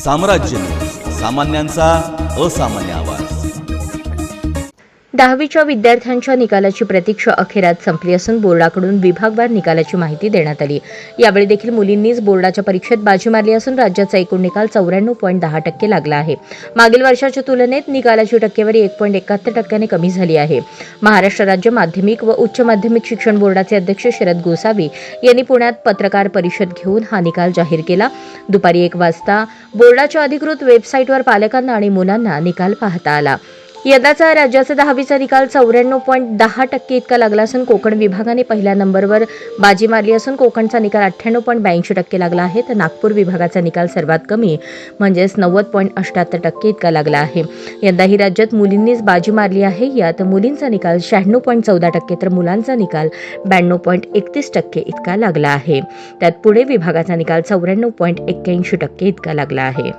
साम्राज्य न्यूज, सामान्यांचा असामान्य आवाज. 10वीच्या विद्यार्थ्यांच्या निकालाची प्रतीक्षा अखेरात संपली असून बोर्डाकडून विभागवार निकालाची माहिती देण्यात आली. यावेळी देखील मुलींनीच बोर्डाच्या परीक्षेत बाजी मारली असून राज्याचा एकूण निकाल 94.10% लागला आहे. मागील वर्षाच्या तुलनेत निकालाची टक्केवारी 1.71% कमी झाली आहे. महाराष्ट्र राज्य माध्यमिक व उच्च माध्यमिक शिक्षण बोर्डाचे अध्यक्ष शरद गोसावी यांनी पुण्यात पत्रकार परिषद घेऊन हा निकाल जाहीर केला. दुपारी 1 वाजता बोर्डाच्या अधिकृत वेबसाईटवर पालकांना आणि मुलांना निकाल पाहता आला. यंदाचा राज्याचा 10वीचा निकाल 94.10% इतका लागला असून कोकण विभागाने पहिल्या नंबरवर बाजी मारली असून कोकणचा निकाल 98.82% लागला आहे, तर नागपूर विभागाचा निकाल सर्वात कमी म्हणजेच 90.78% इतका लागला आहे. यंदाही राज्यात मुलींनीच बाजी मारली आहे. यात मुलींचा निकाल 96.14% तर मुलांचा निकाल 92.31% इतका लागला आहे. त्यात पुणे विभागाचा निकाल 94.81% इतका लागला आहे.